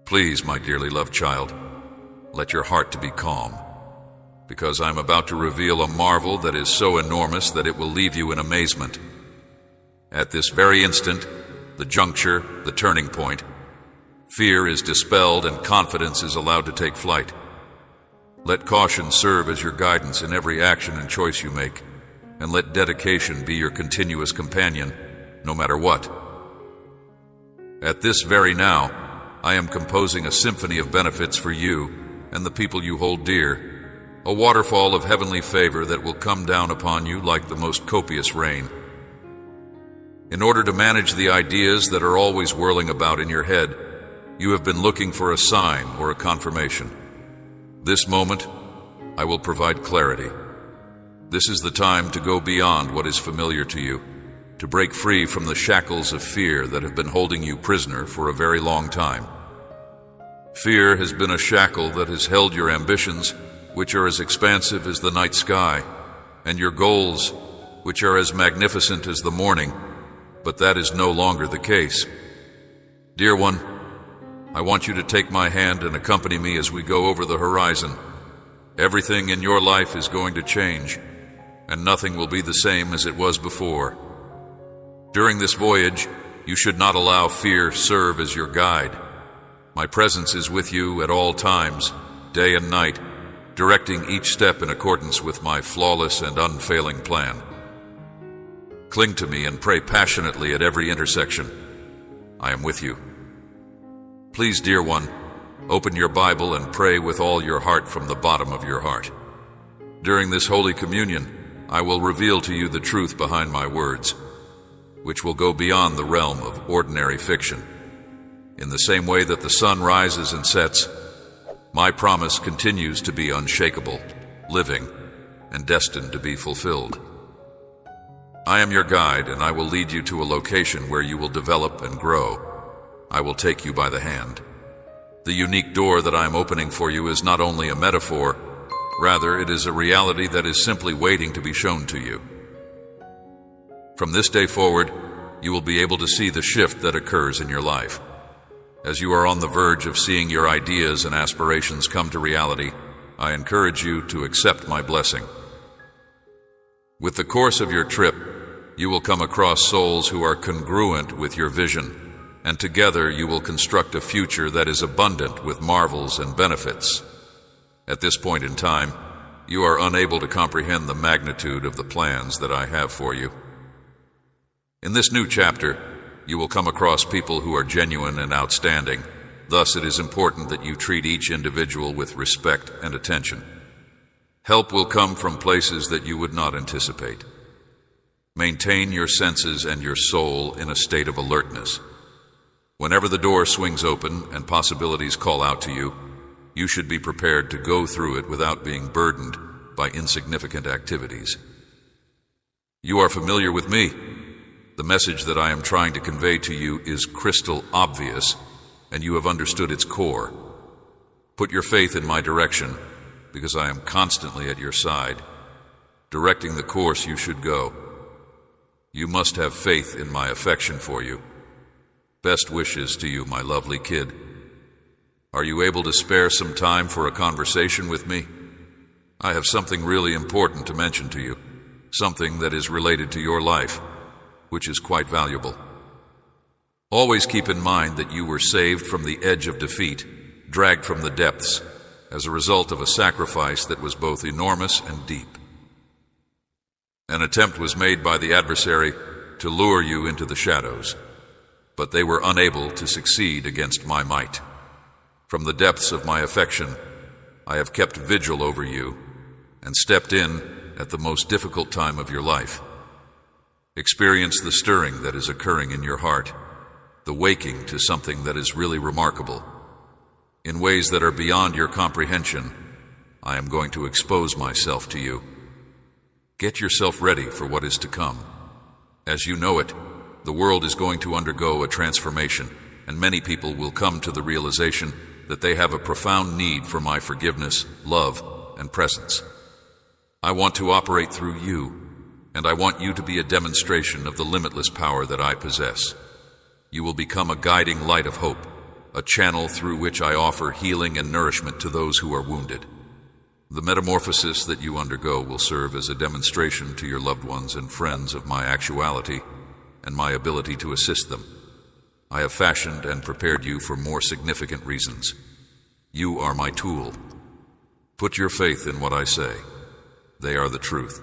Please, my dearly loved child, let your heart to be calm, because I'm about to reveal a marvel that is so enormous that it will leave you in amazement. At this very instant, the juncture, the turning point, fear is dispelled and confidence is allowed to take flight. Let caution serve as your guidance in every action and choice you make, and let dedication be your continuous companion, no matter what. At this very now, I am composing a symphony of benefits for you and the people you hold dear, a waterfall of heavenly favor that will come down upon you like the most copious rain. In order to manage the ideas that are always whirling about in your head, you have been looking for a sign or a confirmation. This moment, I will provide clarity. This is the time to go beyond what is familiar to you, to break free from the shackles of fear that have been holding you prisoner for a very long time. Fear has been a shackle that has held your ambitions, which are as expansive as the night sky, and your goals, which are as magnificent as the morning, but that is no longer the case. Dear one, I want you to take my hand and accompany me as we go over the horizon. Everything in your life is going to change, and nothing will be the same as it was before. During this voyage, you should not allow fear serve as your guide. My presence is with you at all times, day and night, directing each step in accordance with my flawless and unfailing plan. Cling to me and pray passionately at every intersection. I am with you. Please, dear one, open your Bible and pray with all your heart from the bottom of your heart. During this Holy Communion, I will reveal to you the truth behind my words, which will go beyond the realm of ordinary fiction. In the same way that the sun rises and sets, my promise continues to be unshakable, living, and destined to be fulfilled. I am your guide, and I will lead you to a location where you will develop and grow. I will take you by the hand. The unique door that I am opening for you is not only a metaphor, rather it is a reality that is simply waiting to be shown to you. From this day forward, you will be able to see the shift that occurs in your life. As you are on the verge of seeing your ideas and aspirations come to reality, I encourage you to accept my blessing. With the course of your trip, you will come across souls who are congruent with your vision, and together you will construct a future that is abundant with marvels and benefits. At this point in time, you are unable to comprehend the magnitude of the plans that I have for you. In this new chapter, you will come across people who are genuine and outstanding. Thus, it is important that you treat each individual with respect and attention. Help will come from places that you would not anticipate. Maintain your senses and your soul in a state of alertness. Whenever the door swings open and possibilities call out to you, you should be prepared to go through it without being burdened by insignificant activities. You are familiar with me. The message that I am trying to convey to you is crystal obvious, and you have understood its core. Put your faith in my direction, because I am constantly at your side, directing the course you should go. You must have faith in my affection for you. Best wishes to you, my lovely kid. Are you able to spare some time for a conversation with me? I have something really important to mention to you, something that is related to your life, which is quite valuable. Always keep in mind that you were saved from the edge of defeat, dragged from the depths, as a result of a sacrifice that was both enormous and deep. An attempt was made by the adversary to lure you into the shadows, but they were unable to succeed against my might. From the depths of my affection, I have kept vigil over you and stepped in at the most difficult time of your life. Experience the stirring that is occurring in your heart, the waking to something that is really remarkable. In ways that are beyond your comprehension, I am going to expose myself to you. Get yourself ready for what is to come. As you know it, the world is going to undergo a transformation, and many people will come to the realization that they have a profound need for my forgiveness, love, and presence. I want to operate through you, and I want you to be a demonstration of the limitless power that I possess. You will become a guiding light of hope, a channel through which I offer healing and nourishment to those who are wounded. The metamorphosis that you undergo will serve as a demonstration to your loved ones and friends of my actuality and my ability to assist them. I have fashioned and prepared you for more significant reasons. You are my tool. Put your faith in what I say. They are the truth.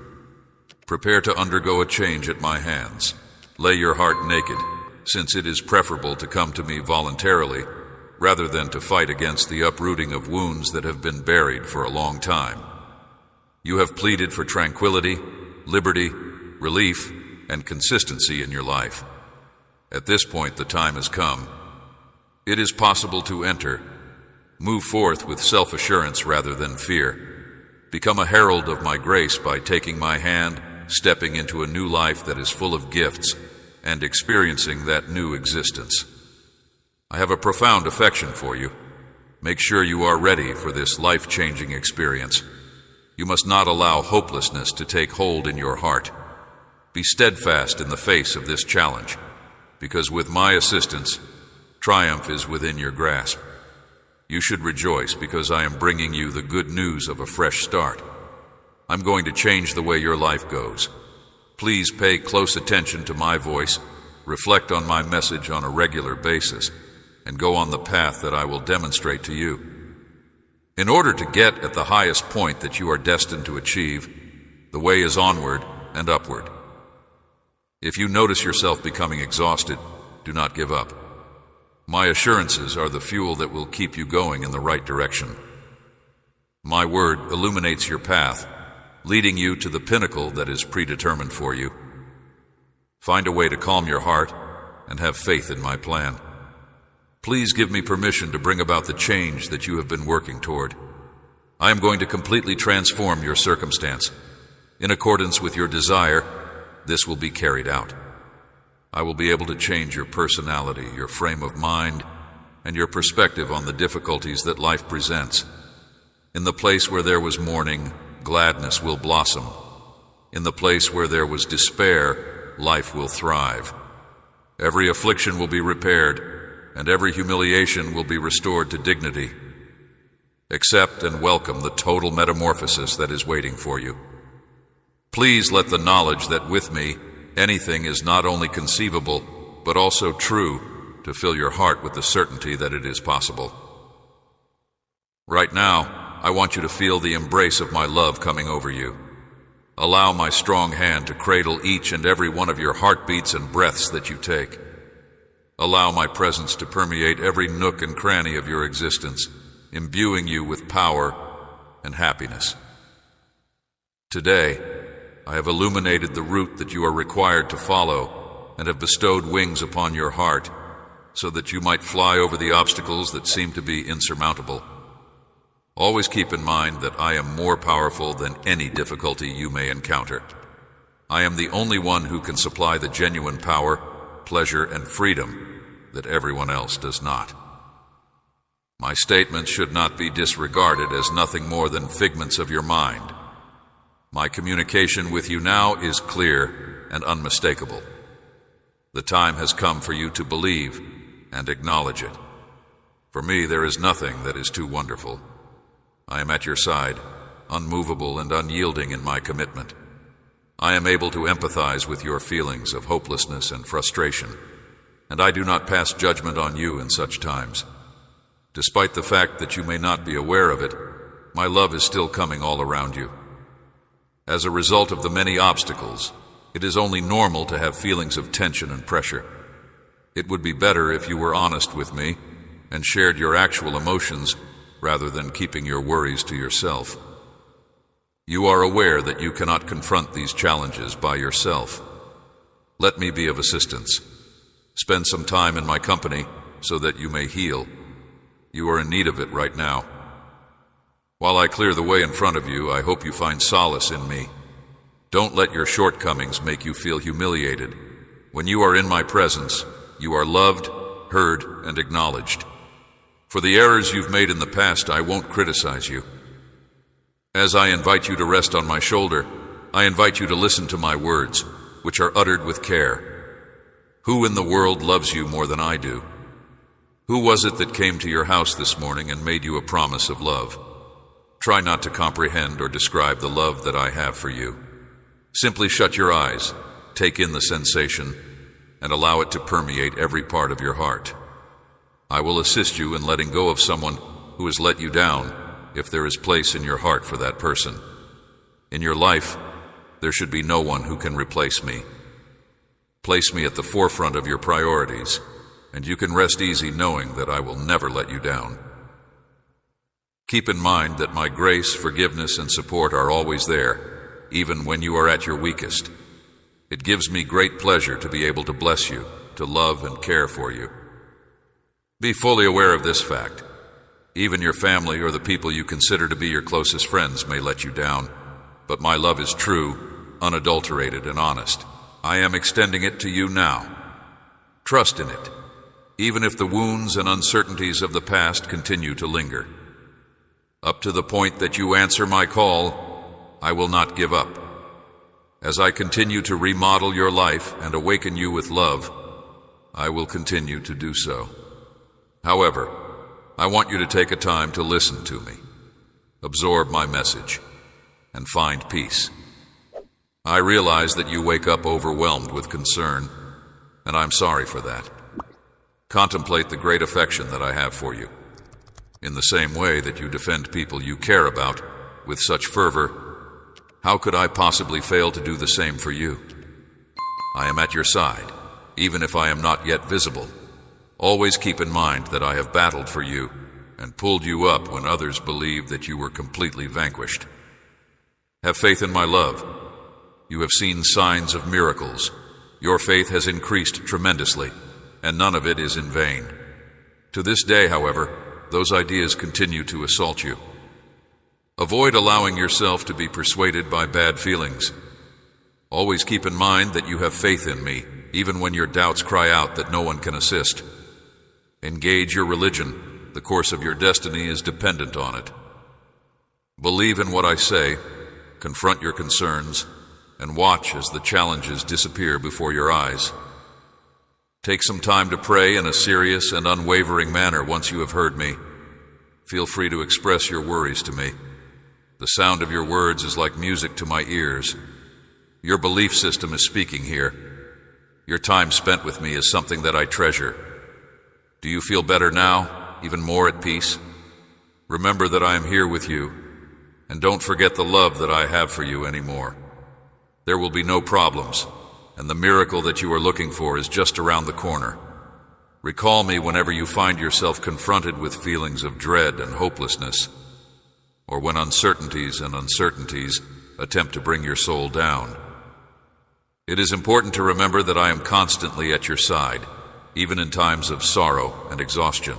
Prepare to undergo a change at my hands. Lay your heart naked, since it is preferable to come to me voluntarily rather than to fight against the uprooting of wounds that have been buried for a long time. You have pleaded for tranquility, liberty, relief, and consistency in your life. At this point, the time has come. It is possible to enter. Move forth with self-assurance rather than fear. Become a herald of my grace by taking my hand, stepping into a new life that is full of gifts, and experiencing that new existence. I have a profound affection for you. Make sure you are ready for this life-changing experience. You must not allow hopelessness to take hold in your heart. Be steadfast in the face of this challenge, because with my assistance, triumph is within your grasp. You should rejoice because I am bringing you the good news of a fresh start. I'm going to change the way your life goes. Please pay close attention to my voice, reflect on my message on a regular basis, and go on the path that I will demonstrate to you. In order to get at the highest point that you are destined to achieve, the way is onward and upward. If you notice yourself becoming exhausted, do not give up. My assurances are the fuel that will keep you going in the right direction. My word illuminates your path, leading you to the pinnacle that is predetermined for you. Find a way to calm your heart and have faith in my plan. Please give me permission to bring about the change that you have been working toward. I am going to completely transform your circumstance. In accordance with your desire, this will be carried out. I will be able to change your personality, your frame of mind, and your perspective on the difficulties that life presents. In the place where there was mourning, gladness will blossom. In the place where there was despair, life will thrive. Every affliction will be repaired, and every humiliation will be restored to dignity. Accept and welcome the total metamorphosis that is waiting for you. Please let the knowledge that with me, anything is not only conceivable, but also true, to fill your heart with the certainty that it is possible. Right now, I want you to feel the embrace of my love coming over you. Allow my strong hand to cradle each and every one of your heartbeats and breaths that you take. Allow my presence to permeate every nook and cranny of your existence, imbuing you with power and happiness. Today, I have illuminated the route that you are required to follow and have bestowed wings upon your heart so that you might fly over the obstacles that seem to be insurmountable. Always keep in mind that I am more powerful than any difficulty you may encounter. I am the only one who can supply the genuine power, pleasure, and freedom that everyone else does not. My statements should not be disregarded as nothing more than figments of your mind. My communication with you now is clear and unmistakable. The time has come for you to believe and acknowledge it. For me, there is nothing that is too wonderful. I am at your side, unmovable and unyielding in my commitment. I am able to empathize with your feelings of hopelessness and frustration, and I do not pass judgment on you in such times. Despite the fact that you may not be aware of it, my love is still coming all around you. As a result of the many obstacles, it is only normal to have feelings of tension and pressure. It would be better if you were honest with me and shared your actual emotions rather than keeping your worries to yourself. You are aware that you cannot confront these challenges by yourself. Let me be of assistance. Spend some time in my company so that you may heal. You are in need of it right now. While I clear the way in front of you, I hope you find solace in me. Don't let your shortcomings make you feel humiliated. When you are in my presence, you are loved, heard, and acknowledged. For the errors you've made in the past, I won't criticize you. As I invite you to rest on my shoulder, I invite you to listen to my words, which are uttered with care. Who in the world loves you more than I do? Who was it that came to your house this morning and made you a promise of love? Try not to comprehend or describe the love that I have for you. Simply shut your eyes, take in the sensation, and allow it to permeate every part of your heart. I will assist you in letting go of someone who has let you down if there is place in your heart for that person. In your life, there should be no one who can replace me. Place me at the forefront of your priorities, and you can rest easy knowing that I will never let you down. Keep in mind that my grace, forgiveness, and support are always there, even when you are at your weakest. It gives me great pleasure to be able to bless you, to love and care for you. Be fully aware of this fact. Even your family or the people you consider to be your closest friends may let you down, but my love is true, unadulterated, and honest. I am extending it to you now. Trust in it, even if the wounds and uncertainties of the past continue to linger. Up to the point that you answer my call, I will not give up. As I continue to remodel your life and awaken you with love, I will continue to do so. However, I want you to take a time to listen to me, absorb my message, and find peace. I realize that you wake up overwhelmed with concern, and I'm sorry for that. Contemplate the great affection that I have for you. In the same way that you defend people you care about with such fervor, how could I possibly fail to do the same for you? I am at your side, even if I am not yet visible. Always keep in mind that I have battled for you and pulled you up when others believed that you were completely vanquished. Have faith in my love. You have seen signs of miracles. Your faith has increased tremendously, and none of it is in vain. To this day, however, those ideas continue to assault you. Avoid allowing yourself to be persuaded by bad feelings. Always keep in mind that you have faith in me, even when your doubts cry out that no one can assist. Engage your religion. The course of your destiny is dependent on it. Believe in what I say, confront your concerns, and watch as the challenges disappear before your eyes. Take some time to pray in a serious and unwavering manner once you have heard me. Feel free to express your worries to me. The sound of your words is like music to my ears. Your belief system is speaking here. Your time spent with me is something that I treasure. Do you feel better now, even more at peace? Remember that I am here with you, and don't forget the love that I have for you anymore. There will be no problems, and the miracle that you are looking for is just around the corner. Recall me whenever you find yourself confronted with feelings of dread and hopelessness, or when uncertainties attempt to bring your soul down. It is important to remember that I am constantly at your side, even in times of sorrow and exhaustion.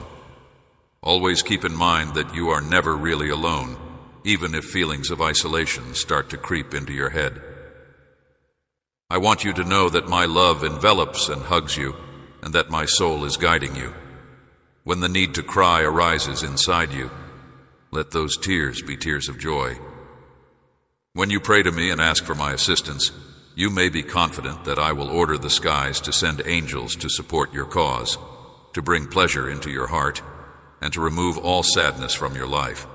Always keep in mind that you are never really alone, even if feelings of isolation start to creep into your head. I want you to know that my love envelops and hugs you, and that my soul is guiding you. When the need to cry arises inside you, let those tears be tears of joy. When you pray to me and ask for my assistance, you may be confident that I will order the skies to send angels to support your cause, to bring pleasure into your heart, and to remove all sadness from your life.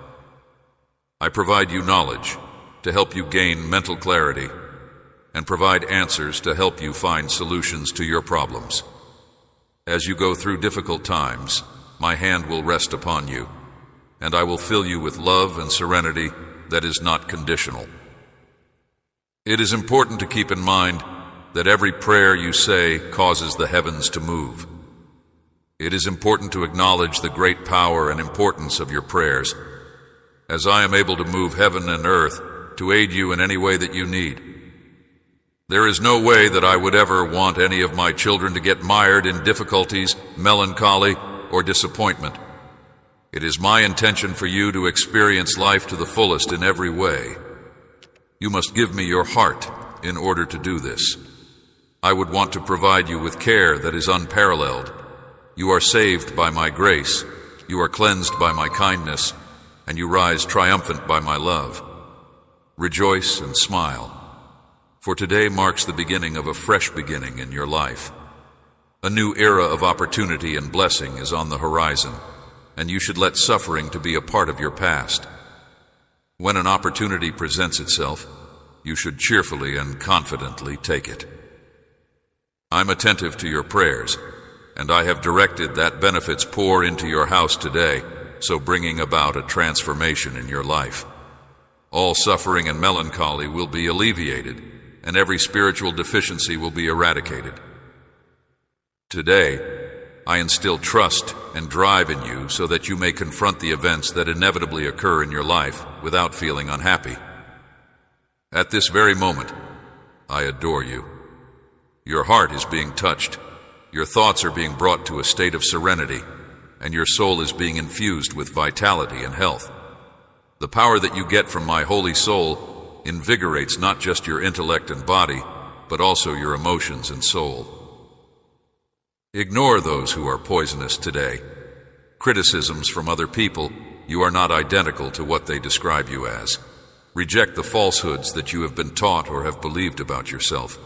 I provide you knowledge to help you gain mental clarity, and provide answers to help you find solutions to your problems. As you go through difficult times, my hand will rest upon you, and I will fill you with love and serenity that is not conditional. It is important to keep in mind that every prayer you say causes the heavens to move. It is important to acknowledge the great power and importance of your prayers, as I am able to move heaven and earth to aid you in any way that you need. There is no way that I would ever want any of my children to get mired in difficulties, melancholy, or disappointment. It is my intention for you to experience life to the fullest in every way. You must give me your heart in order to do this. I would want to provide you with care that is unparalleled. You are saved by my grace, you are cleansed by my kindness, and you rise triumphant by my love. Rejoice and smile, for today marks the beginning of a fresh beginning in your life. A new era of opportunity and blessing is on the horizon, and you should let suffering to be a part of your past. When an opportunity presents itself, you should cheerfully and confidently take it. I'm attentive to your prayers, and I have directed that benefits pour into your house today, so bringing about a transformation in your life. All suffering and melancholy will be alleviated, and every spiritual deficiency will be eradicated. Today, I instill trust and drive in you so that you may confront the events that inevitably occur in your life without feeling unhappy. At this very moment, I adore you. Your heart is being touched, your thoughts are being brought to a state of serenity, and your soul is being infused with vitality and health. The power that you get from my holy soul invigorates not just your intellect and body, but also your emotions and soul. Ignore those who are poisonous today. Criticisms from other people, you are not identical to what they describe you as. Reject the falsehoods that you have been taught or have believed about yourself,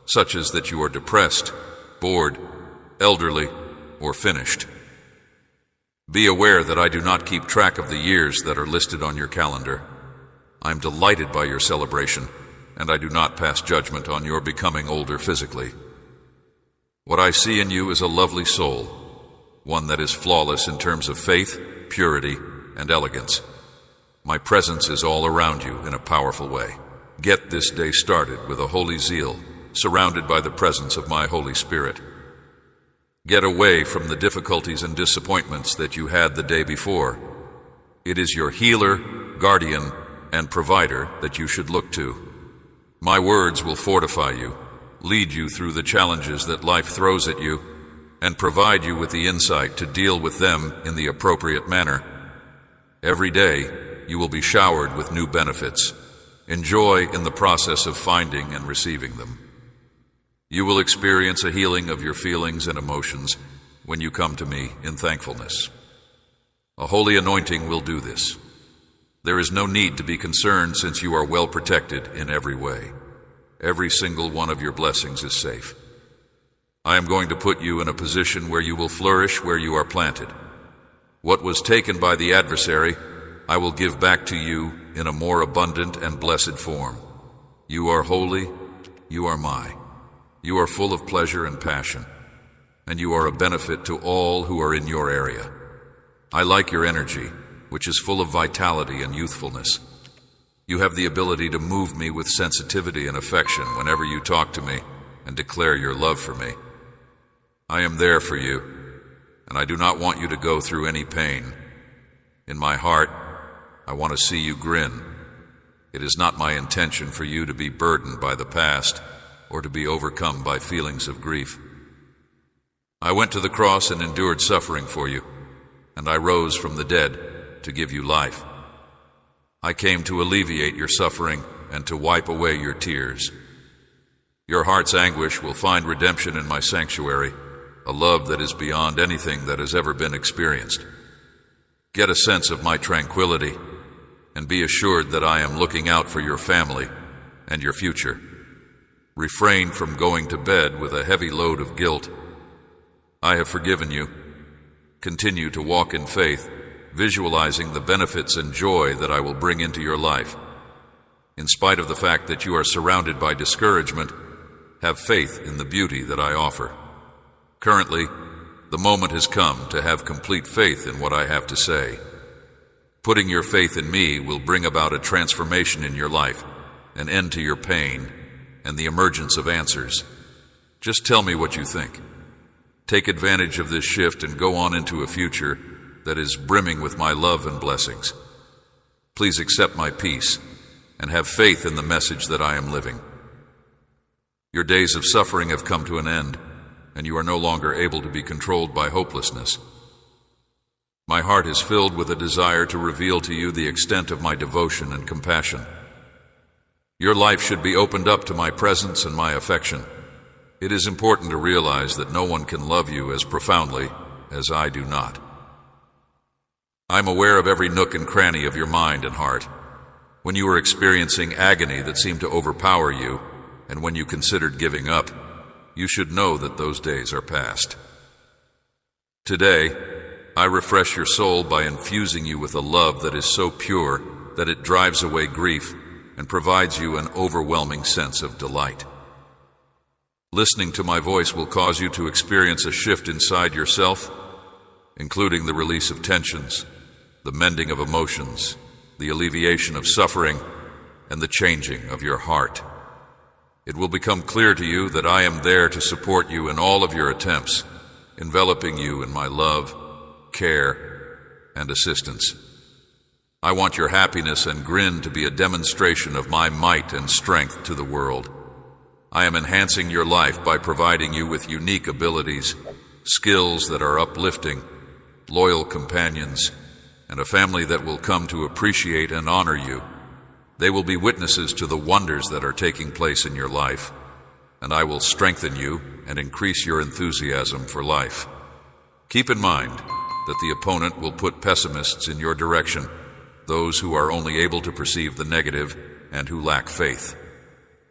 such as that you are depressed, bored, elderly, or finished. Be aware that I do not keep track of the years that are listed on your calendar. I am delighted by your celebration, and I do not pass judgment on your becoming older physically. What I see in you is a lovely soul, one that is flawless in terms of faith, purity, and elegance. My presence is all around you in a powerful way. Get this day started with a holy zeal, surrounded by the presence of my Holy Spirit. Get away from the difficulties and disappointments that you had the day before. It is your healer, guardian, and provider that you should look to. My words will fortify you, lead you through the challenges that life throws at you, and provide you with the insight to deal with them in the appropriate manner. Every day, you will be showered with new benefits. Enjoy in the process of finding and receiving them. You will experience a healing of your feelings and emotions when you come to me in thankfulness. A holy anointing will do this. There is no need to be concerned since you are well protected in every way. Every single one of your blessings is safe. I am going to put you in a position where you will flourish where you are planted. What was taken by the adversary, I will give back to you in a more abundant and blessed form. You are holy, you are mine. You are full of pleasure and passion, and you are a benefit to all who are in your area. I like your energy, which is full of vitality and youthfulness. You have the ability to move me with sensitivity and affection whenever you talk to me and declare your love for me. I am there for you, and I do not want you to go through any pain. In my heart, I want to see you grin. It is not my intention for you to be burdened by the past or to be overcome by feelings of grief. I went to the cross and endured suffering for you, and I rose from the dead to give you life. I came to alleviate your suffering and to wipe away your tears. Your heart's anguish will find redemption in my sanctuary, a love that is beyond anything that has ever been experienced. Get a sense of my tranquility and be assured that I am looking out for your family and your future. Refrain from going to bed with a heavy load of guilt. I have forgiven you. Continue to walk in faith, visualizing the benefits and joy that I will bring into your life. In spite of the fact that you are surrounded by discouragement, have faith in the beauty that I offer. Currently, the moment has come to have complete faith in what I have to say. Putting your faith in me will bring about a transformation in your life, an end to your pain, and the emergence of answers. Just tell me what you think. Take advantage of this shift and go on into a future that is brimming with my love and blessings. Please accept my peace and have faith in the message that I am living. Your days of suffering have come to an end, and you are no longer able to be controlled by hopelessness. My heart is filled with a desire to reveal to you the extent of my devotion and compassion. Your life should be opened up to my presence and my affection. It is important to realize that no one can love you as profoundly as I do not. I'm aware of every nook and cranny of your mind and heart. When you were experiencing agony that seemed to overpower you, and when you considered giving up, you should know that those days are past. Today, I refresh your soul by infusing you with a love that is so pure that it drives away grief and provides you an overwhelming sense of delight. Listening to my voice will cause you to experience a shift inside yourself, including the release of tensions, the mending of emotions, the alleviation of suffering, and the changing of your heart. It will become clear to you that I am there to support you in all of your attempts, enveloping you in my love, care, and assistance. I want your happiness and grin to be a demonstration of my might and strength to the world. I am enhancing your life by providing you with unique abilities, skills that are uplifting, loyal companions, and a family that will come to appreciate and honor you. They will be witnesses to the wonders that are taking place in your life, and I will strengthen you and increase your enthusiasm for life. Keep in mind that the opponent will put pessimists in your direction, those who are only able to perceive the negative and who lack faith.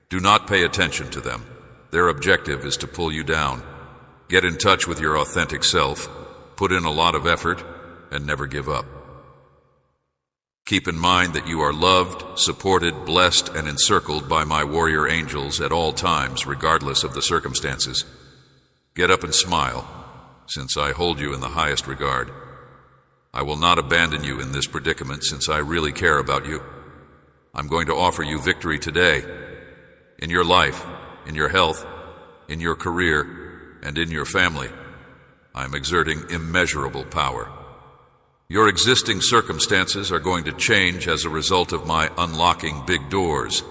Do not pay attention to them. Their objective is to pull you down. Get in touch with your authentic self, put in a lot of effort, and never give up. Keep in mind that you are loved, supported, blessed, and encircled by my warrior angels at all times, regardless of the circumstances. Get up and smile, since I hold you in the highest regard. I will not abandon you in this predicament, since I really care about you. I'm going to offer you victory today, in your life, in your health, in your career, and in your family. I am exerting immeasurable power. Your existing circumstances are going to change as a result of my unlocking big doors.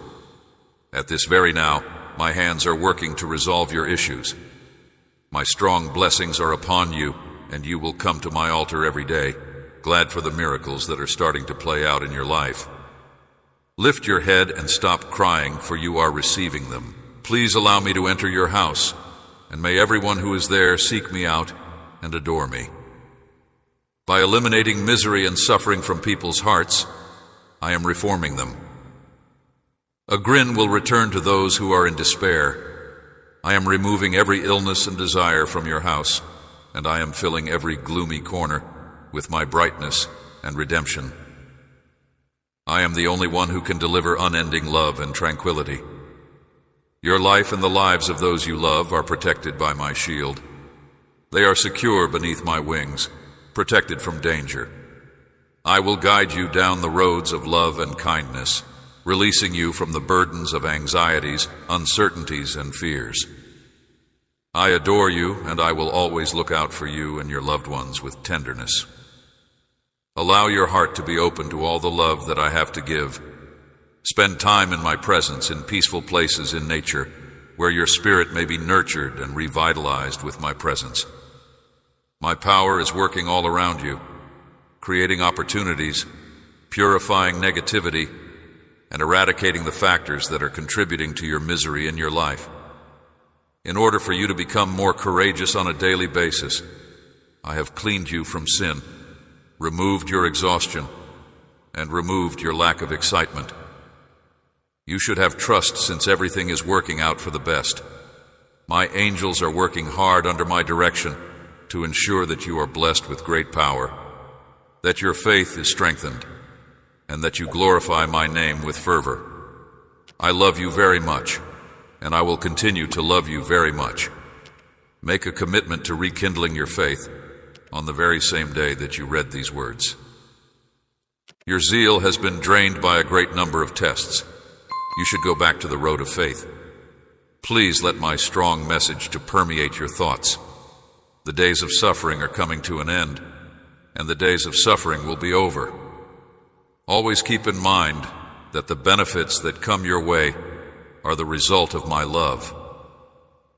At this very now, my hands are working to resolve your issues. My strong blessings are upon you, and you will come to my altar every day, glad for the miracles that are starting to play out in your life. Lift your head and stop crying, for you are receiving them. Please allow me to enter your house, and may everyone who is there seek me out and adore me. By eliminating misery and suffering from people's hearts, I am reforming them. A grin will return to those who are in despair. I am removing every illness and desire from your house, and I am filling every gloomy corner with my brightness and redemption. I am the only one who can deliver unending love and tranquility. Your life and the lives of those you love are protected by my shield. They are secure beneath my wings, protected from danger. I will guide you down the roads of love and kindness, releasing you from the burdens of anxieties, uncertainties, and fears. I adore you, and I will always look out for you and your loved ones with tenderness. Allow your heart to be open to all the love that I have to give. Spend time in my presence in peaceful places in nature, where your spirit may be nurtured and revitalized with my presence. My power is working all around you, creating opportunities, purifying negativity, and eradicating the factors that are contributing to your misery in your life. In order for you to become more courageous on a daily basis, I have cleaned you from sin, removed your exhaustion, and removed your lack of excitement. You should have trust, since everything is working out for the best. My angels are working hard under my direction to ensure that you are blessed with great power, that your faith is strengthened, and that you glorify my name with fervor. I love you very much, and I will continue to love you very much. Make a commitment to rekindling your faith on the very same day that you read these words. Your zeal has been drained by a great number of tests. You should go back to the road of faith. Please let my strong message to permeate your thoughts. The days of suffering are coming to an end, and the days of suffering will be over. Always keep in mind that the benefits that come your way are the result of my love.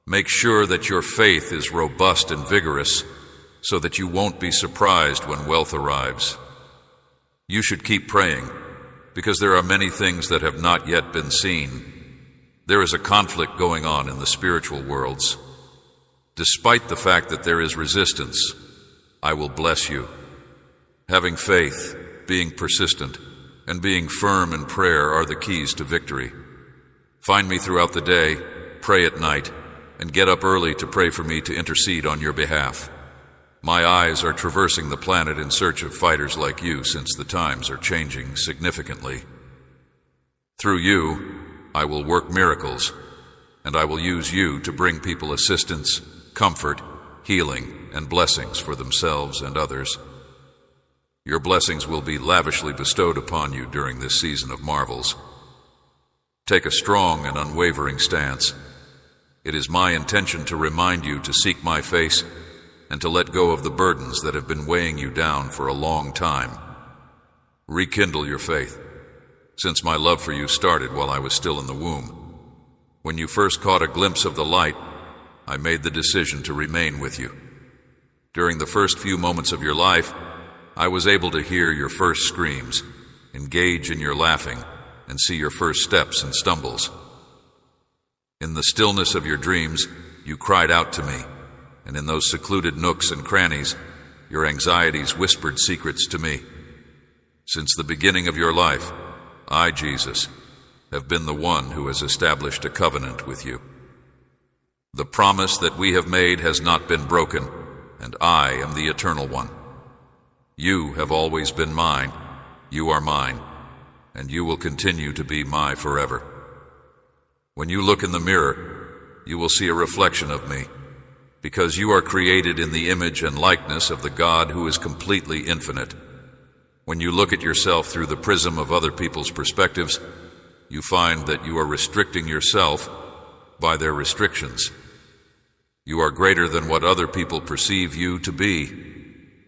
Make sure that your faith is robust and vigorous, so that you won't be surprised when wealth arrives. You should keep praying, because there are many things that have not yet been seen. There is a conflict going on in the spiritual worlds. Despite the fact that there is resistance, I will bless you. Having faith, being persistent, and being firm in prayer are the keys to victory. Find me throughout the day, pray at night, and get up early to pray for me to intercede on your behalf. My eyes are traversing the planet in search of fighters like you, since the times are changing significantly. Through you, I will work miracles, and I will use you to bring people assistance, comfort, healing, and blessings for themselves and others. Your blessings will be lavishly bestowed upon you during this season of marvels. Take a strong and unwavering stance. It is my intention to remind you to seek my face and to let go of the burdens that have been weighing you down for a long time. Rekindle your faith, since my love for you started while I was still in the womb. When you first caught a glimpse of the light, I made the decision to remain with you. During the first few moments of your life, I was able to hear your first screams, engage in your laughing, and see your first steps and stumbles. In the stillness of your dreams, you cried out to me, and in those secluded nooks and crannies, your anxieties whispered secrets to me. Since the beginning of your life, I, Jesus, have been the one who has established a covenant with you. The promise that we have made has not been broken, and I am the Eternal One. You have always been mine, you are mine, and you will continue to be my forever. When you look in the mirror, you will see a reflection of me, because you are created in the image and likeness of the God who is completely infinite. When you look at yourself through the prism of other people's perspectives, you find that you are restricting yourself by their restrictions. You are greater than what other people perceive you to be.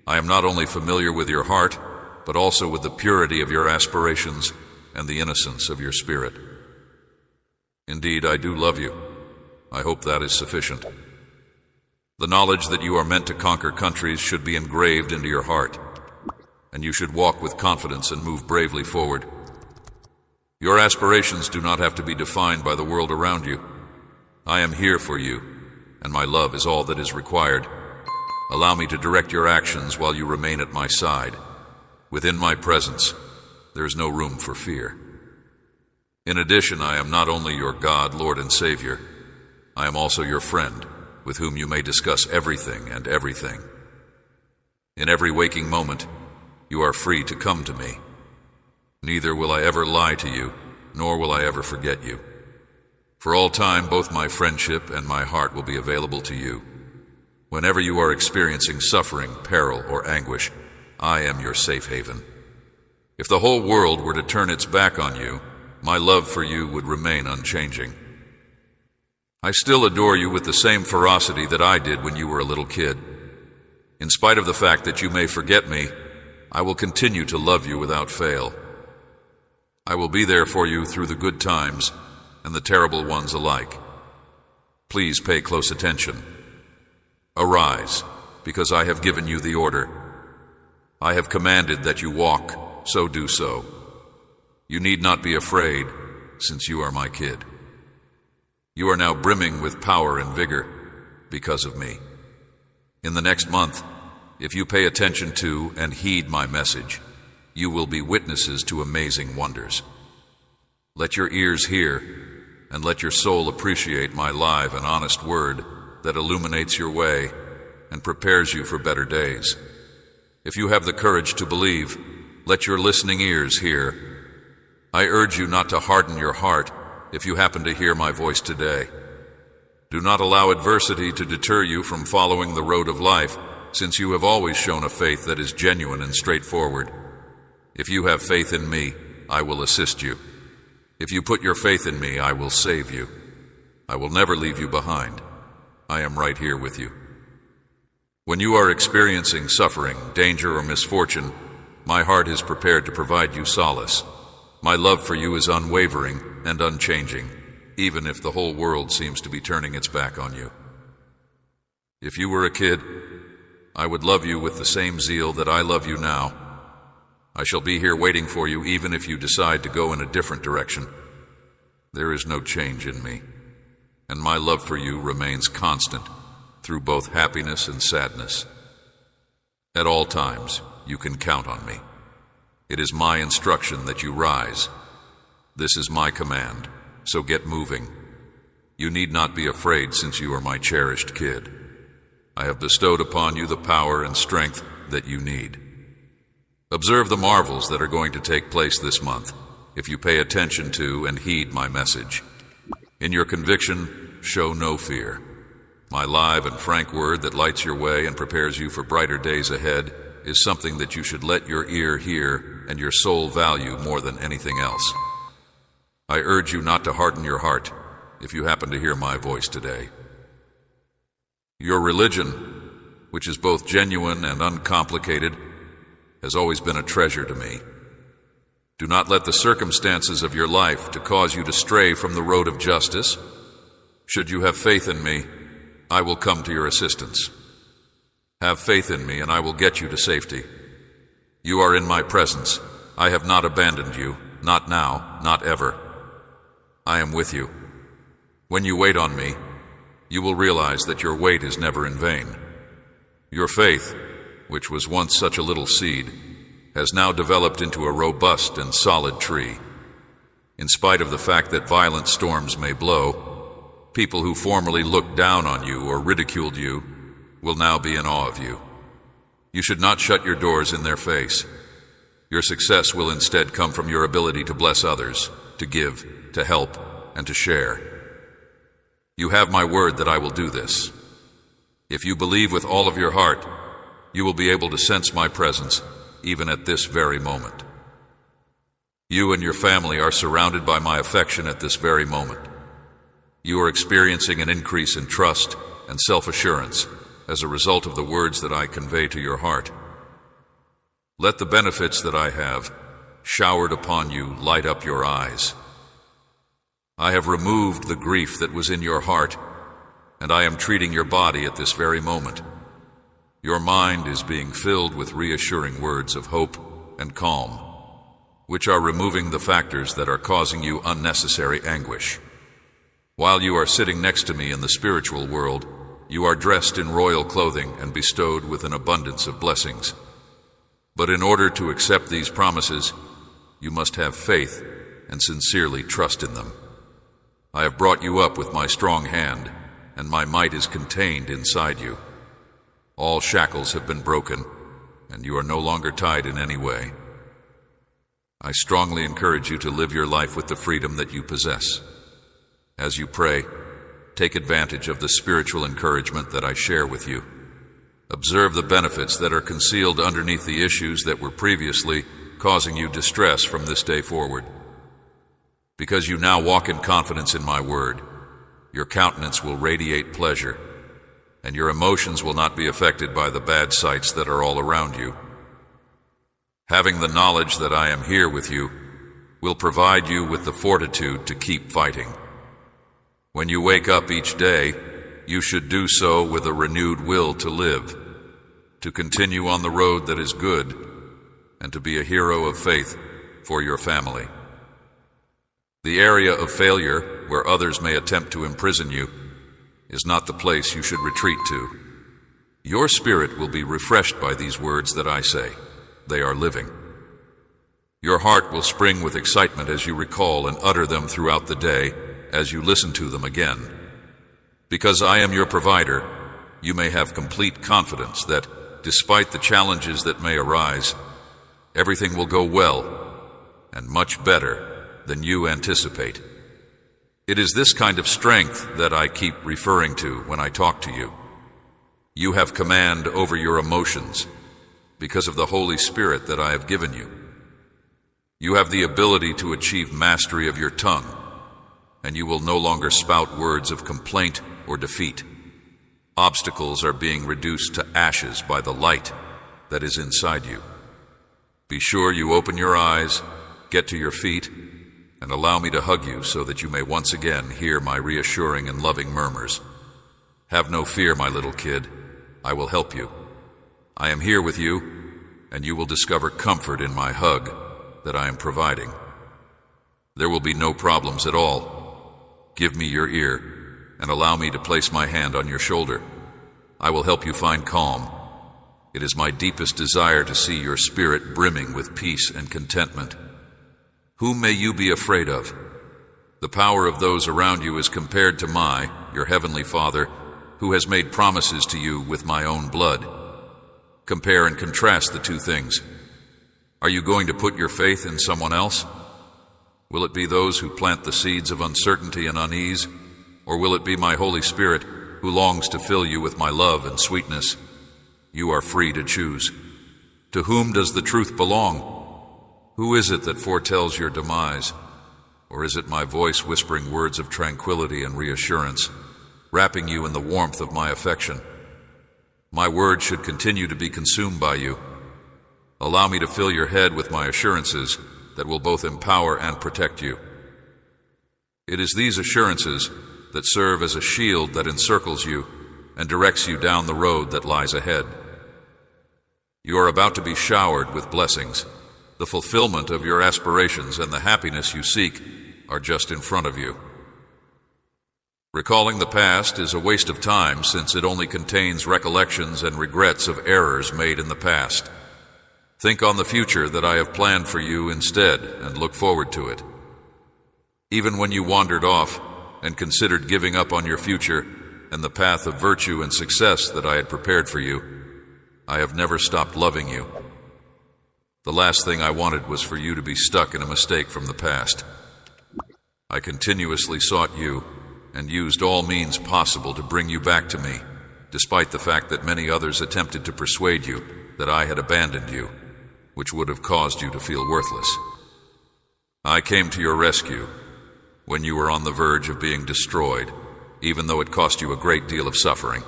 I am not only familiar with your heart, but also with the purity of your aspirations and the innocence of your spirit. Indeed, I do love you. I hope that is sufficient. The knowledge that you are meant to conquer countries should be engraved into your heart, and you should walk with confidence and move bravely forward. Your aspirations do not have to be defined by the world around you. I am here for you, and my love is all that is required. Allow me to direct your actions while you remain at my side. Within my presence, there is no room for fear. In addition, I am not only your God, Lord, and Savior, I am also your friend, with whom you may discuss everything and everything. In every waking moment, you are free to come to me. Neither will I ever lie to you, nor will I ever forget you. For all time, both my friendship and my heart will be available to you. Whenever you are experiencing suffering, peril, or anguish, I am your safe haven. If the whole world were to turn its back on you, my love for you would remain unchanging. I still adore you with the same ferocity that I did when you were a little kid. In spite of the fact that you may forget me, I will continue to love you without fail. I will be there for you through the good times and the terrible ones alike. Please pay close attention. Arise, because I have given you the order. I have commanded that you walk, so do so. You need not be afraid, since you are my kid. You are now brimming with power and vigor because of me. In the next month, if you pay attention to and heed my message, you will be witnesses to amazing wonders. Let your ears hear, and let your soul appreciate my live and honest word that illuminates your way and prepares you for better days. If you have the courage to believe, let your listening ears hear. I urge you not to harden your heart if you happen to hear my voice today. Do not allow adversity to deter you from following the road of life, since you have always shown a faith that is genuine and straightforward. If you have faith in me, I will assist you. If you put your faith in me, I will save you. I will never leave you behind. I am right here with you. When you are experiencing suffering, danger, or misfortune, my heart is prepared to provide you solace. My love for you is unwavering and unchanging, even if the whole world seems to be turning its back on you. If you were a kid, I would love you with the same zeal that I love you now. I shall be here waiting for you even if you decide to go in a different direction. There is no change in me, and my love for you remains constant through both happiness and sadness. At all times, you can count on me. It is my instruction that you rise. This is my command, so get moving. You need not be afraid, since you are my cherished kid. I have bestowed upon you the power and strength that you need. Observe the marvels that are going to take place this month, if you pay attention to and heed my message. In your conviction, show no fear. My live and frank word that lights your way and prepares you for brighter days ahead is something that you should let your ear hear and your soul value more than anything else. I urge you not to harden your heart if you happen to hear my voice today. Your religion, which is both genuine and uncomplicated, has always been a treasure to me. Do not let the circumstances of your life to cause you to stray from the road of justice. Should you have faith in me, I will come to your assistance. Have faith in me, and I will get you to safety. You are in my presence. I have not abandoned you, not now, not ever. I am with you. When you wait on me, you will realize that your wait is never in vain. Your faith, which was once such a little seed, has now developed into a robust and solid tree. In spite of the fact that violent storms may blow, people who formerly looked down on you or ridiculed you will now be in awe of you. You should not shut your doors in their face. Your success will instead come from your ability to bless others, to give, to help, and to share. You have my word that I will do this. If you believe with all of your heart, you will be able to sense my presence even at this very moment. You and your family are surrounded by my affection at this very moment. You are experiencing an increase in trust and self-assurance as a result of the words that I convey to your heart. Let the benefits that I have showered upon you light up your eyes. I have removed the grief that was in your heart, and I am treating your body at this very moment. Your mind is being filled with reassuring words of hope and calm, which are removing the factors that are causing you unnecessary anguish. While you are sitting next to me in the spiritual world, you are dressed in royal clothing and bestowed with an abundance of blessings. But in order to accept these promises, you must have faith and sincerely trust in them. I have brought you up with my strong hand, and my might is contained inside you. All shackles have been broken, and you are no longer tied in any way. I strongly encourage you to live your life with the freedom that you possess. As you pray, take advantage of the spiritual encouragement that I share with you. Observe the benefits that are concealed underneath the issues that were previously causing you distress from this day forward. Because you now walk in confidence in my word, your countenance will radiate pleasure, and your emotions will not be affected by the bad sights that are all around you. Having the knowledge that I am here with you will provide you with the fortitude to keep fighting. When you wake up each day, you should do so with a renewed will to live, to continue on the road that is good, and to be a hero of faith for your family. The area of failure where others may attempt to imprison you is not the place you should retreat to. Your spirit will be refreshed by these words that I say. They are living. Your heart will spring with excitement as you recall and utter them throughout the day as you listen to them again. Because I am your provider, you may have complete confidence that, despite the challenges that may arise, everything will go well and much better than you anticipate. It is this kind of strength that I keep referring to when I talk to you. You have command over your emotions because of the Holy Spirit that I have given you. You have the ability to achieve mastery of your tongue, and you will no longer spout words of complaint or defeat. Obstacles are being reduced to ashes by the light that is inside you. Be sure you open your eyes, get to your feet, and allow me to hug you so that you may once again hear my reassuring and loving murmurs. Have no fear, my little kid. I will help you. I am here with you, and you will discover comfort in my hug that I am providing. There will be no problems at all. Give me your ear, and allow me to place my hand on your shoulder. I will help you find calm. It is my deepest desire to see your spirit brimming with peace and contentment. Whom may you be afraid of? The power of those around you is compared to your heavenly Father, who has made promises to you with my own blood. Compare and contrast the two things. Are you going to put your faith in someone else? Will it be those who plant the seeds of uncertainty and unease, or will it be my Holy Spirit who longs to fill you with my love and sweetness? You are free to choose. To whom does the truth belong? Who is it that foretells your demise? Or is it my voice whispering words of tranquility and reassurance, wrapping you in the warmth of my affection? My word should continue to be consumed by you. Allow me to fill your head with my assurances that will both empower and protect you. It is these assurances that serve as a shield that encircles you and directs you down the road that lies ahead. You are about to be showered with blessings. The fulfillment of your aspirations and the happiness you seek are just in front of you. Recalling the past is a waste of time, since it only contains recollections and regrets of errors made in the past. Think on the future that I have planned for you instead, and look forward to it. Even when you wandered off and considered giving up on your future and the path of virtue and success that I had prepared for you, I have never stopped loving you. The last thing I wanted was for you to be stuck in a mistake from the past. I continuously sought you and used all means possible to bring you back to me, despite the fact that many others attempted to persuade you that I had abandoned you, which would have caused you to feel worthless. I came to your rescue when you were on the verge of being destroyed, even though it cost you a great deal of suffering.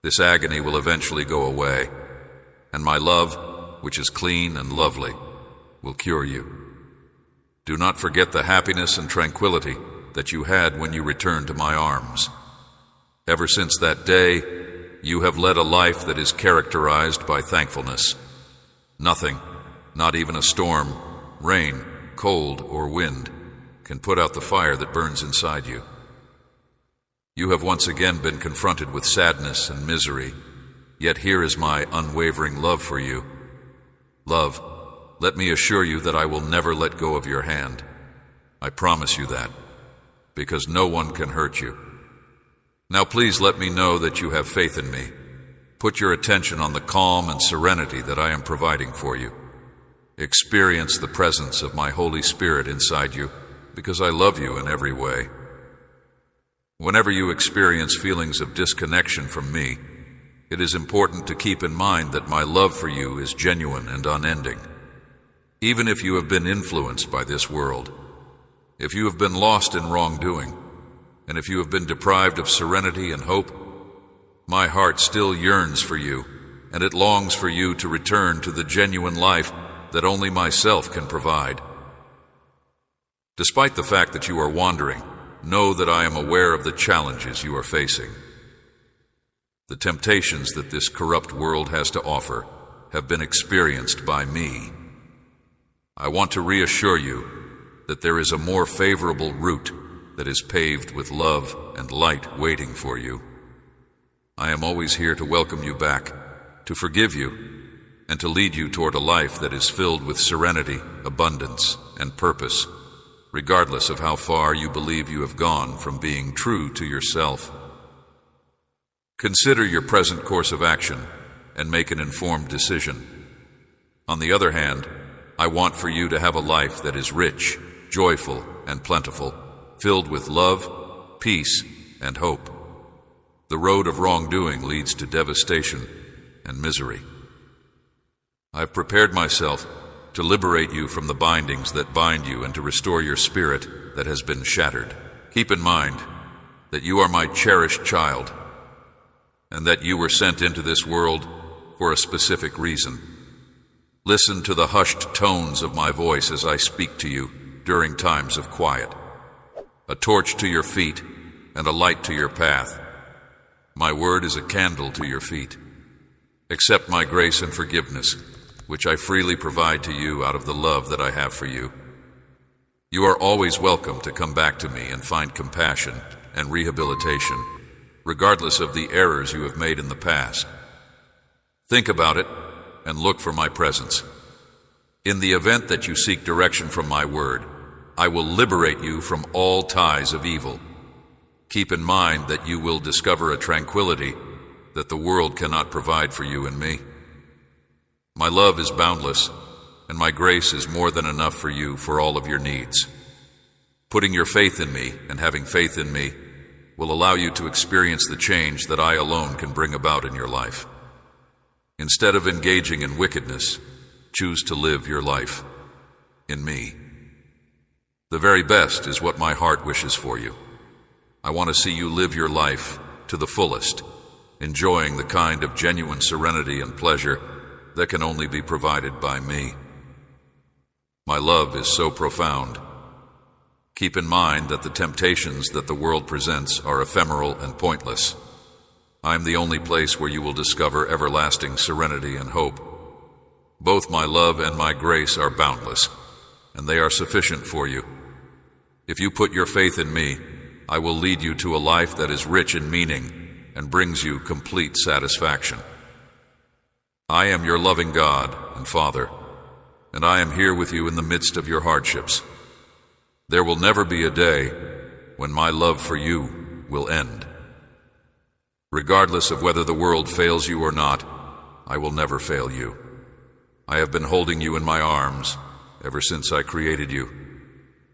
This agony will eventually go away, and my love, which is clean and lovely, will cure you. Do not forget the happiness and tranquility that you had when you returned to my arms. Ever since that day, you have led a life that is characterized by thankfulness. Nothing, not even a storm, rain, cold, or wind, can put out the fire that burns inside you. You have once again been confronted with sadness and misery, yet here is my unwavering love for you. Love, let me assure you that I will never let go of your hand. I promise you that, because no one can hurt you. Now please let me know that you have faith in me. Put your attention on the calm and serenity that I am providing for you. Experience the presence of my Holy Spirit inside you, because I love you in every way. Whenever you experience feelings of disconnection from me, it is important to keep in mind that my love for you is genuine and unending. Even if you have been influenced by this world, if you have been lost in wrongdoing, and if you have been deprived of serenity and hope, my heart still yearns for you, and it longs for you to return to the genuine life that only myself can provide. Despite the fact that you are wandering, know that I am aware of the challenges you are facing. The temptations that this corrupt world has to offer have been experienced by me. I want to reassure you that there is a more favorable route that is paved with love and light waiting for you. I am always here to welcome you back, to forgive you, and to lead you toward a life that is filled with serenity, abundance, and purpose, regardless of how far you believe you have gone from being true to yourself. Consider your present course of action and make an informed decision. On the other hand, I want for you to have a life that is rich, joyful, and plentiful, filled with love, peace, and hope. The road of wrongdoing leads to devastation and misery. I've prepared myself to liberate you from the bindings that bind you and to restore your spirit that has been shattered. Keep in mind that you are my cherished child, and that you were sent into this world for a specific reason. Listen to the hushed tones of my voice as I speak to you during times of quiet. A torch to your feet and a light to your path. My word is a candle to your feet. Accept my grace and forgiveness, which I freely provide to you out of the love that I have for you. You are always welcome to come back to me and find compassion and rehabilitation, regardless of the errors you have made in the past. Think about it and look for my presence. In the event that you seek direction from my word, I will liberate you from all ties of evil. Keep in mind that you will discover a tranquility that the world cannot provide for you and me. My love is boundless, and my grace is more than enough for you for all of your needs. Putting your faith in me and having faith in me will allow you to experience the change that I alone can bring about in your life. Instead of engaging in wickedness, choose to live your life in me. The very best is what my heart wishes for you. I want to see you live your life to the fullest, enjoying the kind of genuine serenity and pleasure that can only be provided by me. My love is so profound. Keep in mind that the temptations that the world presents are ephemeral and pointless. I am the only place where you will discover everlasting serenity and hope. Both my love and my grace are boundless, and they are sufficient for you. If you put your faith in me, I will lead you to a life that is rich in meaning and brings you complete satisfaction. I am your loving God and Father, and I am here with you in the midst of your hardships. There will never be a day when my love for you will end. Regardless of whether the world fails you or not, I will never fail you. I have been holding you in my arms ever since I created you,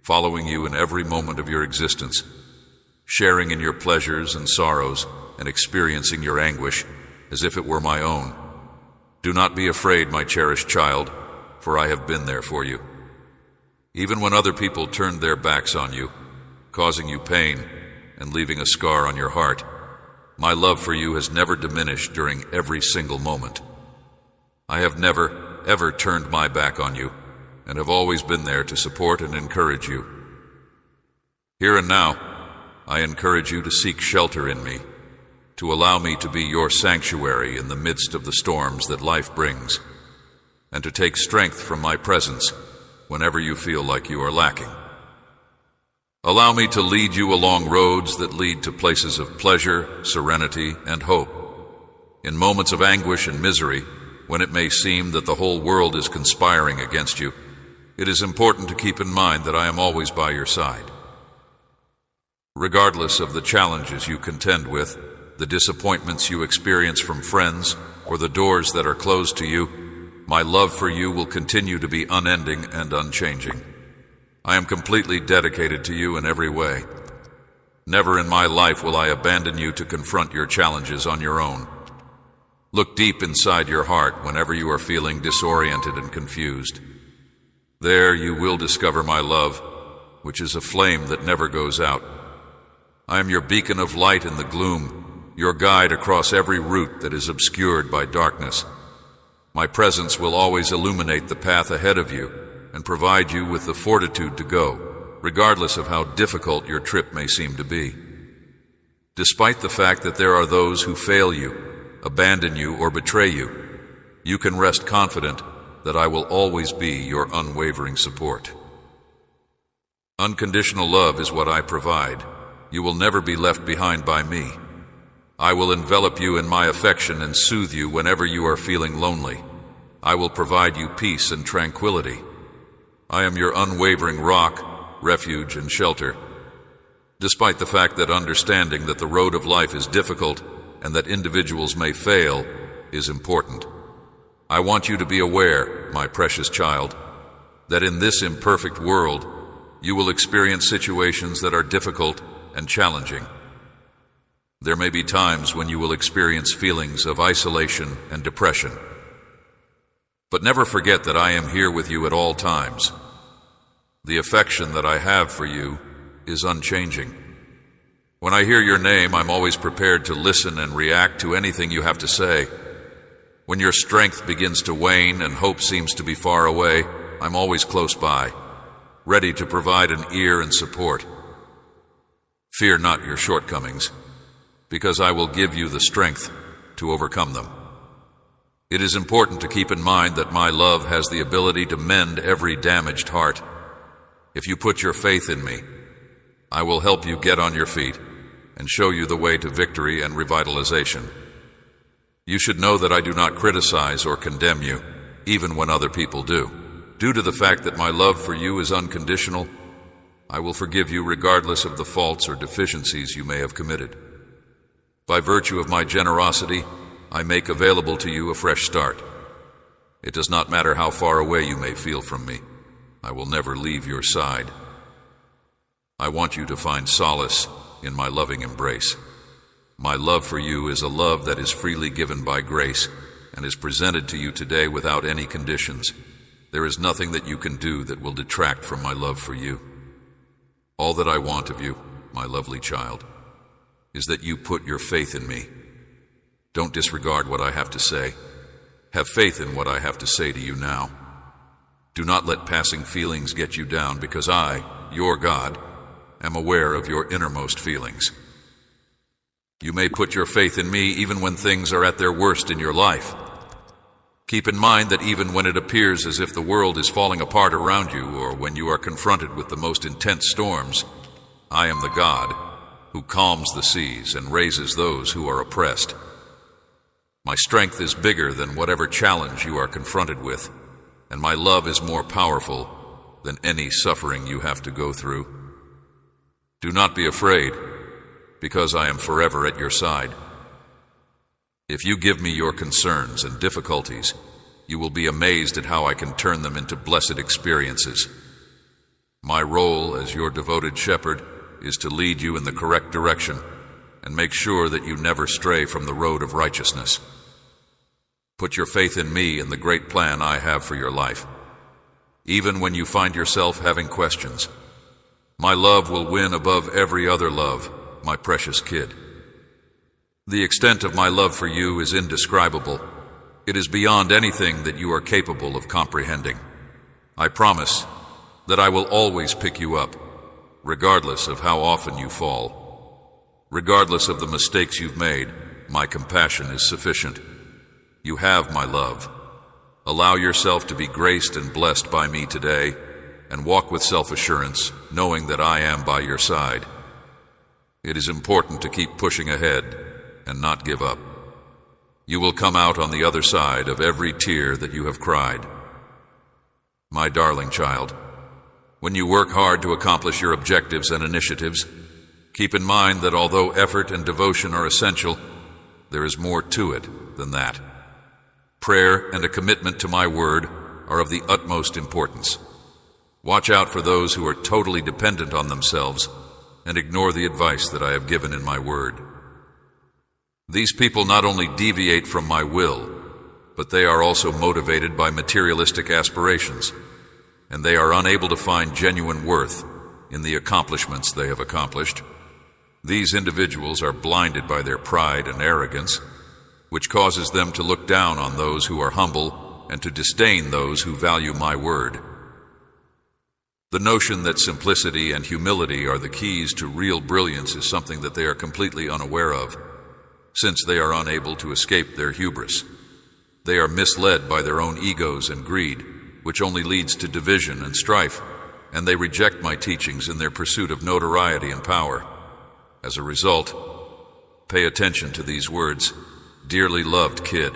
following you in every moment of your existence, sharing in your pleasures and sorrows, and experiencing your anguish as if it were my own. Do not be afraid, my cherished child, for I have been there for you. Even when other people turned their backs on you, causing you pain and leaving a scar on your heart, my love for you has never diminished during every single moment. I have never, ever turned my back on you, and have always been there to support and encourage you. Here and now, I encourage you to seek shelter in me, to allow me to be your sanctuary in the midst of the storms that life brings, and to take strength from my presence whenever you feel like you are lacking. Allow me to lead you along roads that lead to places of pleasure, serenity, and hope. In moments of anguish and misery, when it may seem that the whole world is conspiring against you, it is important to keep in mind that I am always by your side. Regardless of the challenges you contend with, the disappointments you experience from friends, or the doors that are closed to you, my love for you will continue to be unending and unchanging. I am completely dedicated to you in every way. Never in my life will I abandon you to confront your challenges on your own. Look deep inside your heart whenever you are feeling disoriented and confused. There you will discover my love, which is a flame that never goes out. I am your beacon of light in the gloom, your guide across every route that is obscured by darkness. My presence will always illuminate the path ahead of you and provide you with the fortitude to go, regardless of how difficult your trip may seem to be. Despite the fact that there are those who fail you, abandon you, or betray you, you can rest confident that I will always be your unwavering support. Unconditional love is what I provide. You will never be left behind by me. I will envelop you in my affection and soothe you whenever you are feeling lonely. I will provide you peace and tranquility. I am your unwavering rock, refuge, and shelter. Despite the fact that understanding that the road of life is difficult and that individuals may fail is important, I want you to be aware, my precious child, that in this imperfect world, you will experience situations that are difficult and challenging. There may be times when you will experience feelings of isolation and depression. But never forget that I am here with you at all times. The affection that I have for you is unchanging. When I hear your name, I'm always prepared to listen and react to anything you have to say. When your strength begins to wane and hope seems to be far away, I'm always close by, ready to provide an ear and support. Fear not your shortcomings, because I will give you the strength to overcome them. It is important to keep in mind that my love has the ability to mend every damaged heart. If you put your faith in me, I will help you get on your feet and show you the way to victory and revitalization. You should know that I do not criticize or condemn you, even when other people do. Due to the fact that my love for you is unconditional, I will forgive you regardless of the faults or deficiencies you may have committed. By virtue of my generosity, I make available to you a fresh start. It does not matter how far away you may feel from me. I will never leave your side. I want you to find solace in my loving embrace. My love for you is a love that is freely given by grace and is presented to you today without any conditions. There is nothing that you can do that will detract from my love for you. All that I want of you, my lovely child, is that you put your faith in me. Don't disregard what I have to say. Have faith in what I have to say to you now. Do not let passing feelings get you down, because I, your God, am aware of your innermost feelings. You may put your faith in me even when things are at their worst in your life. Keep in mind that even when it appears as if the world is falling apart around you, or when you are confronted with the most intense storms, I am the God who calms the seas and raises those who are oppressed. My strength is bigger than whatever challenge you are confronted with, and my love is more powerful than any suffering you have to go through. Do not be afraid, because I am forever at your side. If you give me your concerns and difficulties, you will be amazed at how I can turn them into blessed experiences. My role as your devoted shepherd is to lead you in the correct direction and make sure that you never stray from the road of righteousness. Put your faith in me and the great plan I have for your life. Even when you find yourself having questions, my love will win above every other love, my precious kid. The extent of my love for you is indescribable. It is beyond anything that you are capable of comprehending. I promise that I will always pick you up, regardless of how often you fall. Regardless of the mistakes you've made, my compassion is sufficient. You have my love. Allow yourself to be graced and blessed by me today, and walk with self-assurance, knowing that I am by your side. It is important to keep pushing ahead and not give up. You will come out on the other side of every tear that you have cried. My darling child, when you work hard to accomplish your objectives and initiatives, keep in mind that although effort and devotion are essential, there is more to it than that. Prayer and a commitment to my word are of the utmost importance. Watch out for those who are totally dependent on themselves and ignore the advice that I have given in my word. These people not only deviate from my will, but they are also motivated by materialistic aspirations, and they are unable to find genuine worth in the accomplishments they have accomplished. These individuals are blinded by their pride and arrogance, which causes them to look down on those who are humble and to disdain those who value my word. The notion that simplicity and humility are the keys to real brilliance is something that they are completely unaware of, since they are unable to escape their hubris. They are misled by their own egos and greed, which only leads to division and strife, and they reject my teachings in their pursuit of notoriety and power. As a result, pay attention to these words, dearly loved kid.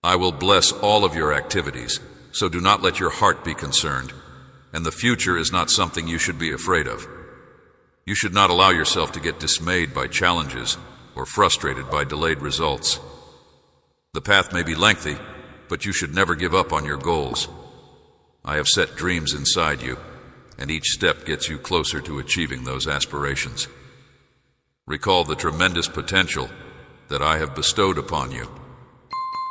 I will bless all of your activities, so do not let your heart be concerned, and the future is not something you should be afraid of. You should not allow yourself to get dismayed by challenges or frustrated by delayed results. The path may be lengthy, but you should never give up on your goals. I have set dreams inside you, and each step gets you closer to achieving those aspirations. Recall the tremendous potential that I have bestowed upon you,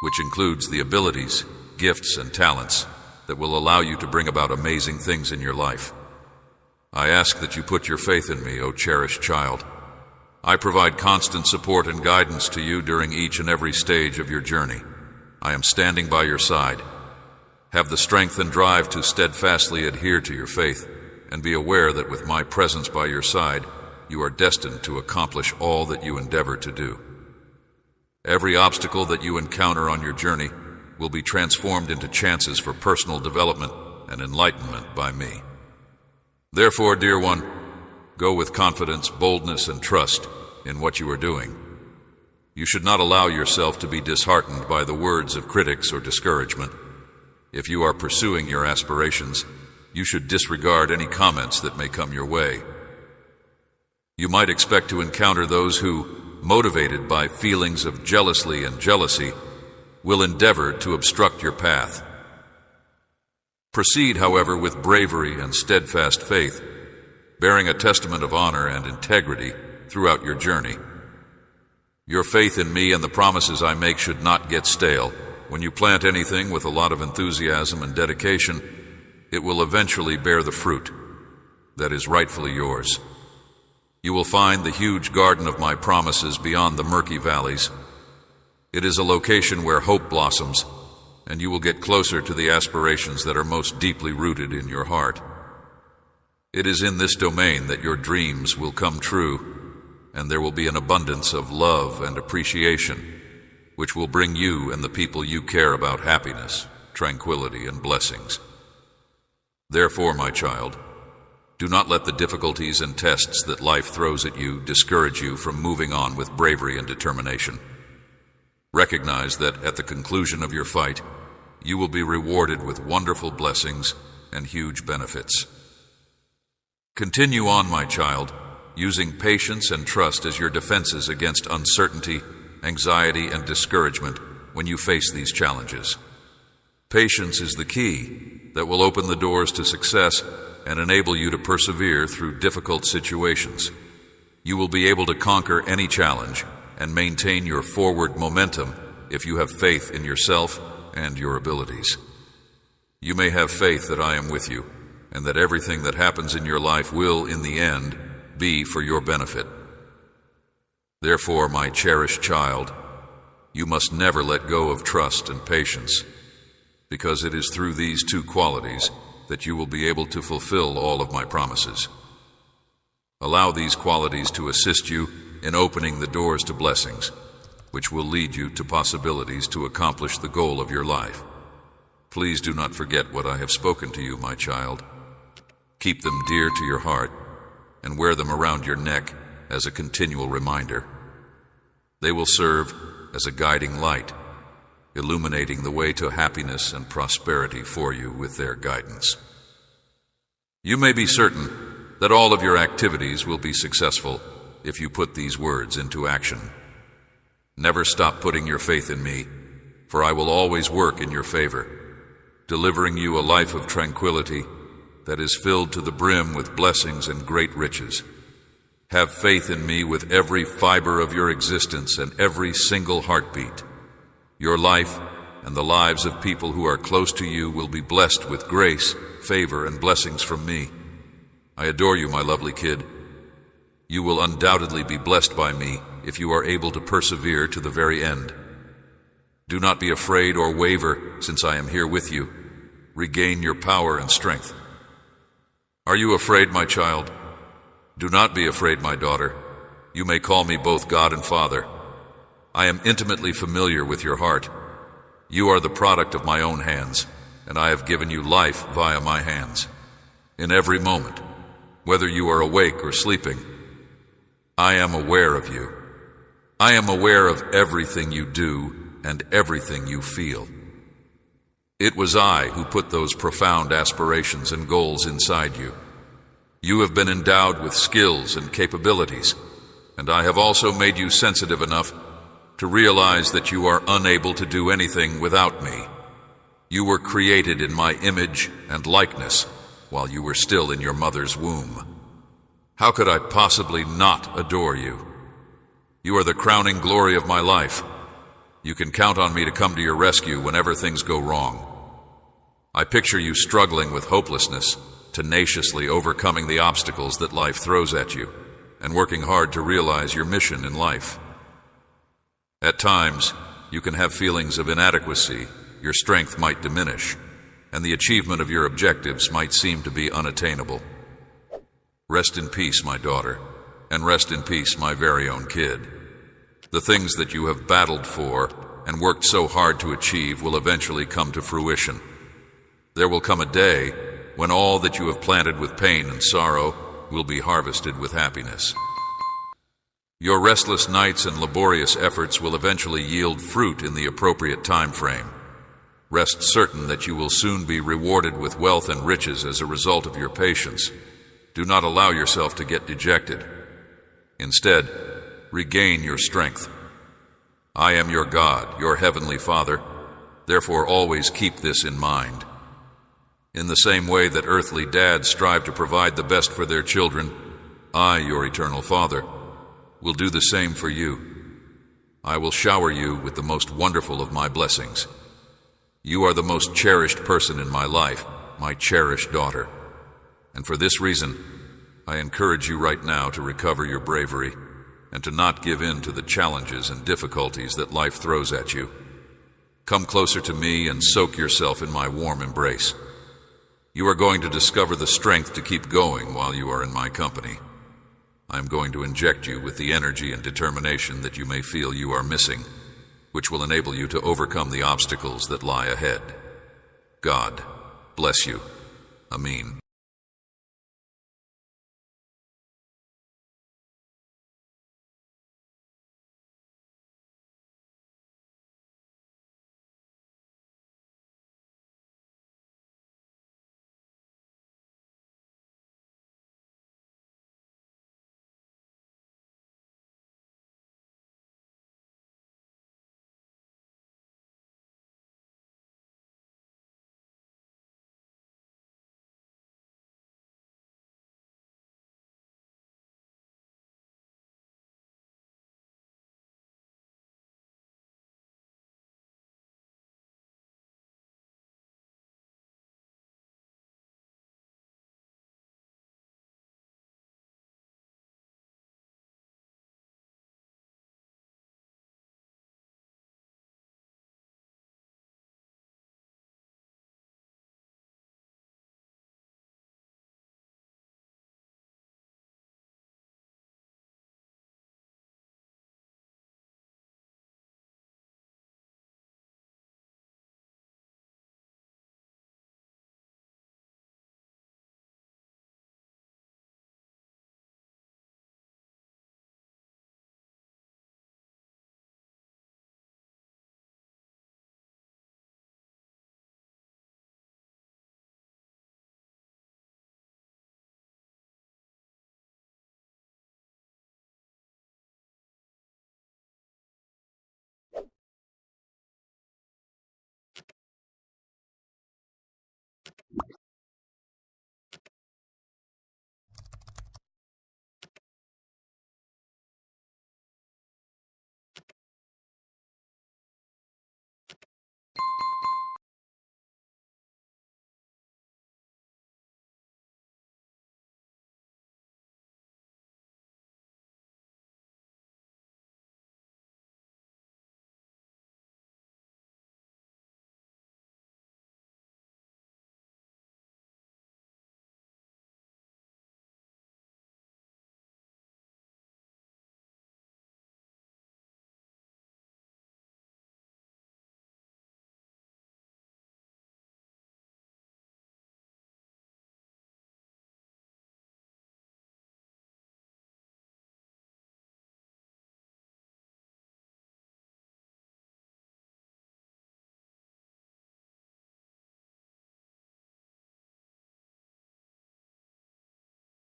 which includes the abilities, gifts, and talents that will allow you to bring about amazing things in your life. I ask that you put your faith in me, O cherished child. I provide constant support and guidance to you during each and every stage of your journey. I am standing by your side. Have the strength and drive to steadfastly adhere to your faith, and be aware that with my presence by your side, you are destined to accomplish all that you endeavor to do. Every obstacle that you encounter on your journey will be transformed into chances for personal development and enlightenment by me. Therefore, dear one, go with confidence, boldness, and trust in what you are doing. You should not allow yourself to be disheartened by the words of critics or discouragement. If you are pursuing your aspirations, you should disregard any comments that may come your way. You might expect to encounter those who, motivated by feelings of jealousy and jealousy, will endeavor to obstruct your path. Proceed, however, with bravery and steadfast faith, bearing a testament of honor and integrity throughout your journey. Your faith in me and the promises I make should not get stale. When you plant anything with a lot of enthusiasm and dedication, it will eventually bear the fruit that is rightfully yours. You will find the huge garden of my promises beyond the murky valleys. It is a location where hope blossoms, and you will get closer to the aspirations that are most deeply rooted in your heart. It is in this domain that your dreams will come true, and there will be an abundance of love and appreciation, which will bring you and the people you care about happiness, tranquility, and blessings. Therefore, my child, do not let the difficulties and tests that life throws at you discourage you from moving on with bravery and determination. Recognize that at the conclusion of your fight, you will be rewarded with wonderful blessings and huge benefits. Continue on, my child, using patience and trust as your defenses against uncertainty, anxiety, and discouragement when you face these challenges. Patience is the key that will open the doors to success and enable you to persevere through difficult situations. You will be able to conquer any challenge and maintain your forward momentum if you have faith in yourself and your abilities. You may have faith that I am with you, and that everything that happens in your life will, in the end, be for your benefit. Therefore, my cherished child, you must never let go of trust and patience, because it is through these two qualities that you will be able to fulfill all of my promises. Allow these qualities to assist you in opening the doors to blessings, which will lead you to possibilities to accomplish the goal of your life. Please do not forget what I have spoken to you, my child. Keep them dear to your heart and wear them around your neck as a continual reminder. They will serve as a guiding light, illuminating the way to happiness and prosperity for you with their guidance. You may be certain that all of your activities will be successful if you put these words into action. Never stop putting your faith in me, for I will always work in your favor, delivering you a life of tranquility that is filled to the brim with blessings and great riches. Have faith in me with every fiber of your existence and every single heartbeat. Your life and the lives of people who are close to you will be blessed with grace, favor, and blessings from me. I adore you, my lovely kid. You will undoubtedly be blessed by me if you are able to persevere to the very end. Do not be afraid or waver, since I am here with you. Regain your power and strength. Are you afraid, my child? Do not be afraid, my daughter. You may call me both God and Father. I am intimately familiar with your heart. You are the product of my own hands, and I have given you life via my hands. In every moment, whether you are awake or sleeping, I am aware of you. I am aware of everything you do and everything you feel. It was I who put those profound aspirations and goals inside you. You have been endowed with skills and capabilities, and I have also made you sensitive enough to realize that you are unable to do anything without me. You were created in my image and likeness while you were still in your mother's womb. How could I possibly not adore you? You are the crowning glory of my life. You can count on me to come to your rescue whenever things go wrong. I picture you struggling with hopelessness, tenaciously overcoming the obstacles that life throws at you, and working hard to realize your mission in life. At times, you can have feelings of inadequacy, your strength might diminish, and the achievement of your objectives might seem to be unattainable. Rest in peace, my daughter, and rest in peace, my very own kid. The things that you have battled for and worked so hard to achieve will eventually come to fruition. There will come a day when all that you have planted with pain and sorrow will be harvested with happiness. Your restless nights and laborious efforts will eventually yield fruit in the appropriate time frame. Rest certain that you will soon be rewarded with wealth and riches as a result of your patience. Do not allow yourself to get dejected. Instead, regain your strength. I am your God, your heavenly Father. Therefore, always keep this in mind. In the same way that earthly dads strive to provide the best for their children, I, your eternal Father, will do the same for you. I will shower you with the most wonderful of my blessings. You are the most cherished person in my life, my cherished daughter. And for this reason, I encourage you right now to recover your bravery and to not give in to the challenges and difficulties that life throws at you. Come closer to me and soak yourself in my warm embrace. You are going to discover the strength to keep going while you are in my company. I am going to inject you with the energy and determination that you may feel you are missing, which will enable you to overcome the obstacles that lie ahead. God bless you. Amen.